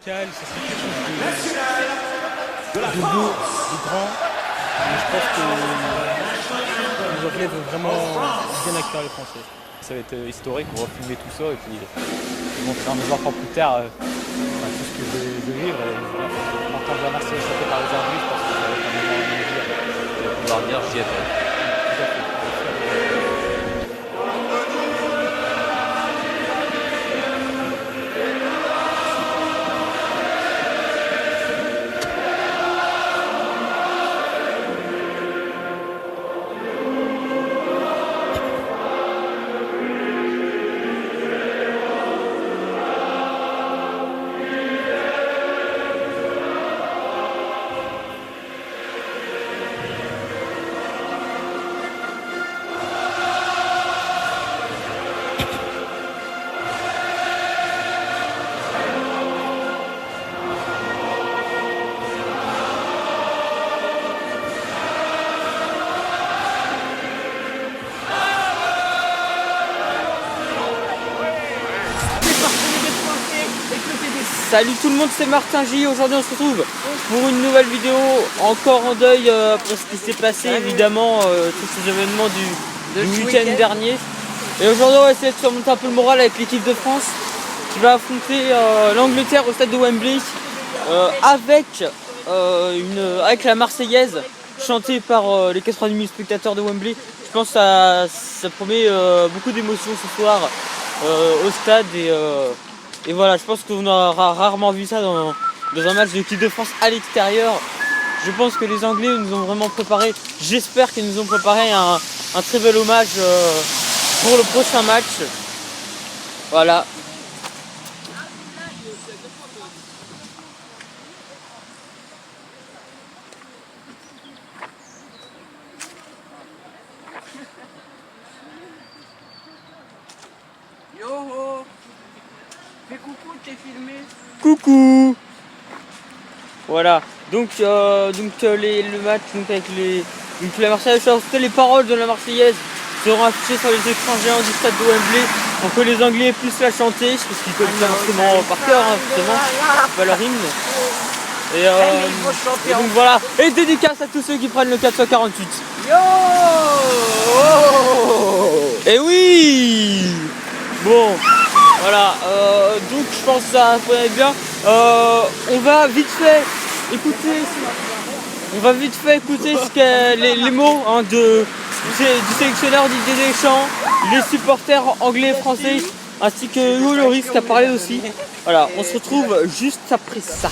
Ça serait quelque chose de beau, de grand. Et je pense que les Anglais vont vraiment bien accueillir les Français. Ça va être historique, on va filmer tout ça et puis montrer à mes enfants plus tard tout ce que je vais vivre. Et entendre la Marseillaise chantée par les Anglais, je pense que ça va être un moment inoubliable. Je vais pouvoir dire j'y étais. Tout à fait. Salut tout le monde, c'est Martin J. Aujourd'hui on se retrouve pour une nouvelle vidéo, encore en deuil après ce qui s'est passé, évidemment, tous ces événements du week-end dernier. Et aujourd'hui on va essayer de surmonter un peu le moral avec l'équipe de France qui va affronter l'Angleterre au stade de Wembley avec la Marseillaise chantée par les 90 000 spectateurs de Wembley. Je pense que ça promet beaucoup d'émotions ce soir au stade et voilà, je pense qu'on aura rarement vu ça dans un match de l'équipe de France à l'extérieur. Je pense que les Anglais nous ont vraiment préparé, j'espère qu'ils nous ont préparé un très bel hommage pour le prochain match. Voilà. Yo, fais coucou, t'es filmé. Coucou. Voilà, donc le match donc avec la Marseillaise, c'était les paroles de la Marseillaise seront affichées sur les écrans géants du stade de Wembley pour que les Anglais puissent la chanter, parce qu'ils connaissent l'instrument par cœur, forcément, c'est pas leur hymne. Et donc voilà, et dédicace à tous ceux qui prennent le 448. Yo, Et oui. Bon, voilà, donc je pense que ça pourrait être bien. On va vite fait écouter les mots du sélectionneur Didier Deschamps, les supporters anglais et français, ainsi que Hugo Lloris qui a parlé aussi. Voilà, on se retrouve juste après ça.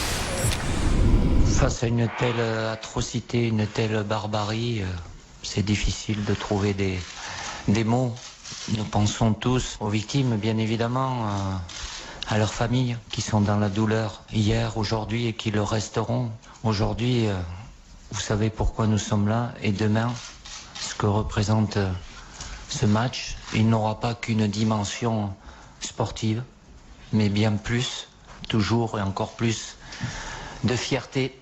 Face à une telle atrocité, une telle barbarie, c'est difficile de trouver des mots. Nous pensons tous aux victimes, bien évidemment, à leurs familles qui sont dans la douleur hier, aujourd'hui et qui le resteront. Aujourd'hui, vous savez pourquoi nous sommes là, et demain, ce que représente ce match, il n'aura pas qu'une dimension sportive, mais bien plus, toujours et encore plus, de fierté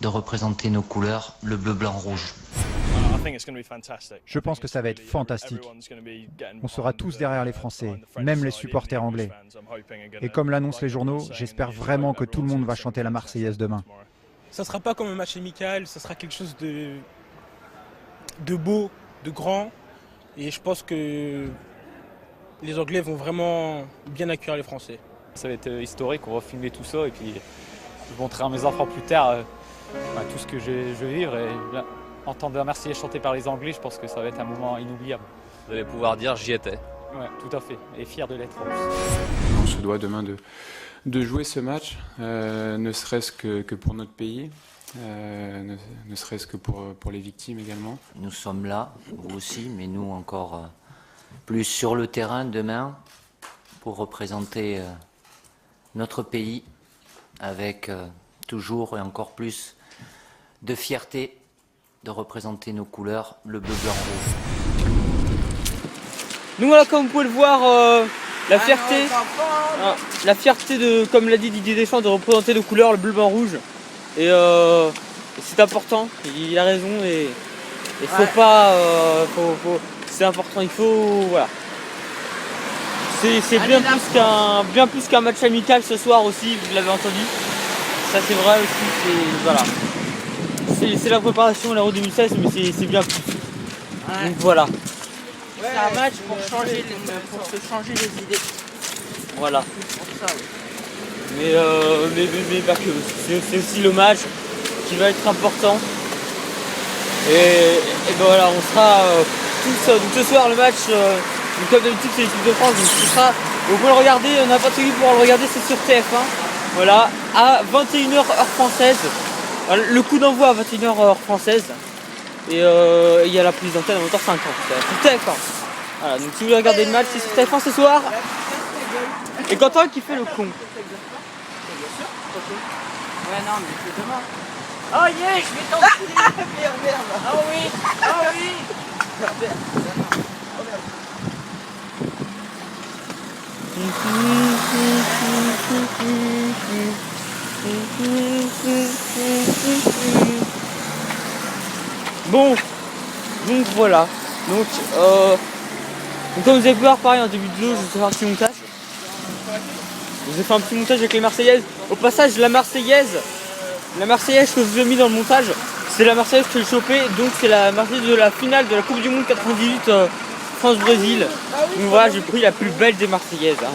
de représenter nos couleurs, le bleu, blanc, rouge. Je pense que ça va être fantastique. On sera tous derrière les Français, même les supporters anglais. Et comme l'annoncent les journaux, j'espère vraiment que tout le monde va chanter la Marseillaise demain. Ça sera pas comme un match amical, ça sera quelque chose de beau, de grand. Et je pense que les Anglais vont vraiment bien accueillir les Français. Ça va être historique, on va filmer tout ça et puis montrer à mes enfants plus tard tout ce que je vais vivre. Et entendre la Marseillaise chantée par les Anglais, je pense que ça va être un moment inoubliable. Vous allez pouvoir dire j'y étais. Ouais, tout à fait, et fier de l'être. On se doit demain de jouer ce match, ne serait-ce que pour notre pays, ne serait-ce que pour les victimes également. Nous sommes là, vous aussi, mais nous encore plus sur le terrain demain pour représenter notre pays avec toujours et encore plus de fierté de représenter nos couleurs, le bleu, blanc, rouge. Donc voilà, comme vous pouvez le voir, la fierté de, comme l'a dit Didier Deschamps, de représenter nos couleurs, le bleu, blanc, rouge. Et c'est important, il a raison et il faut pas, c'est important, il faut, voilà. C'est bien plus qu'un match amical ce soir aussi, vous l'avez entendu. Ça c'est vrai aussi, voilà. C'est la préparation à l'Euro 2016, mais c'est bien plus. Ouais. Donc voilà. C'est un match pour se changer les idées. Voilà. Pour ça, oui. Mais pas que. C'est aussi le match qui va être important. Et ben voilà, on sera tous. Donc ce soir le match, comme d'habitude c'est l'équipe de France, donc ce sera. Vous pouvez le regarder, n'importe qui pourra le regarder, c'est sur TF1. Voilà, à 21h heure française. Le coup d'envoi à 21h heure française. Et il y a la prise d'antenne à 20h50. Sur TF1. Voilà, donc si vous voulez regarder le match, c'est sur TF1 ce soir. Et Quentin qui fait le con. Ouais, non, mais c'est demain. Oh yeah, je vais t'enculer. Merde. Ah oui. Bon, donc voilà. Donc comme vous avez pu voir pareil en début de jeu, je vais faire un petit montage. Je vous ai fait un petit montage avec les Marseillaises. Au passage, la Marseillaise que je vous ai mis dans le montage, c'est la Marseillaise que j'ai chopée. Donc c'est la Marseillaise de la finale de la Coupe du Monde 98 France-Brésil. Donc voilà, j'ai pris la plus belle des Marseillaises. Hein,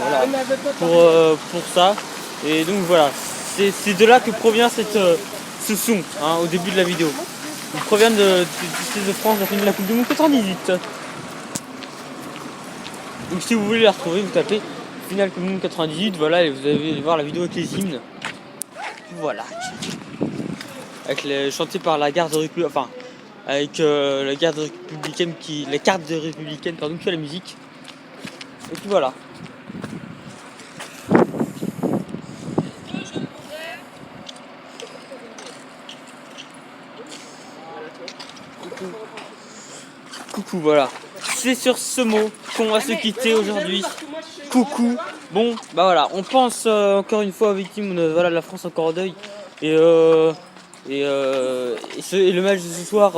voilà, pour ça. Et donc voilà, c'est de là que provient ce son hein, au début de la vidéo. Il provient du Stade de France, la finale de la Coupe du Monde 98. Donc si vous voulez la retrouver, vous tapez finale Coupe du Monde 98, voilà, et vous allez voir la vidéo avec les hymnes. Voilà. Avec chanté par la garde républicaine, enfin avec la garde républicaine la carte de républicaine pardon, qui fait la musique. Et puis voilà. Coucou, voilà. C'est sur ce mot qu'on va se quitter aujourd'hui. Coucou. Bon, bah voilà, on pense encore une fois aux victimes de la France encore en deuil. Et le match de ce soir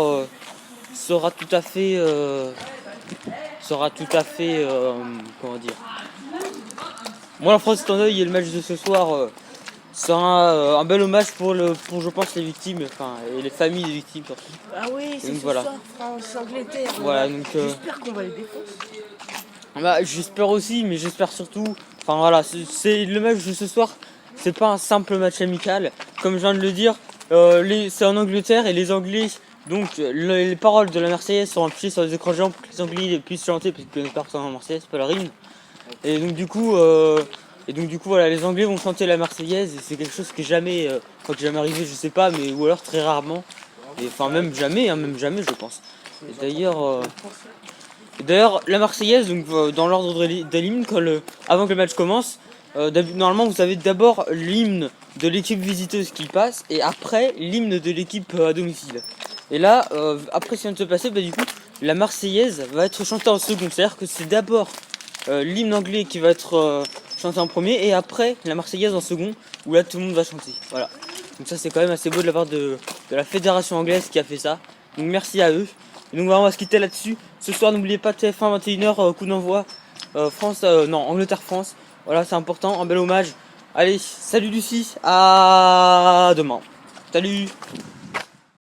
sera tout à fait comment dire. Moi la France est en deuil et le match de ce soir sera un bel hommage pour je pense les victimes, enfin et les familles des victimes surtout. Ah oui, c'est donc, ce voilà. soir, France-Angleterre. Voilà, donc j'espère qu'on va les défoncer. Bah, j'espère aussi, mais j'espère surtout. Enfin voilà, c'est le match de ce soir. C'est pas un simple match amical, comme je viens de le dire. C'est en Angleterre et les Anglais. Donc les paroles de la Marseillaise sont affichées sur les écrans géants pour que les Anglais puissent chanter parce que personne en Marseillaise, c'est pas la rime. Et donc du coup voilà, les Anglais vont chanter la Marseillaise et c'est quelque chose qui est jamais, qui est jamais arrivé, je sais pas, mais ou alors très rarement. Et enfin même jamais, je pense. Et d'ailleurs, la Marseillaise, donc dans l'ordre de l'hymne, avant que le match commence, normalement vous avez d'abord l'hymne de l'équipe visiteuse qui passe et après l'hymne de l'équipe à domicile. Et là, après ce qui vient de se passer, du coup, la Marseillaise va être chantée en second. C'est-à-dire que c'est d'abord l'hymne anglais qui va être chanté en premier et après la Marseillaise en second, où là tout le monde va chanter. Voilà. Donc ça c'est quand même assez beau de la part de la fédération anglaise qui a fait ça. Donc merci à eux. Et donc voilà, on va se quitter là-dessus. Ce soir n'oubliez pas TF1 21h, coup d'envoi Angleterre-France. Voilà, c'est important, un bel hommage. Allez, salut Lucie, à demain. Salut.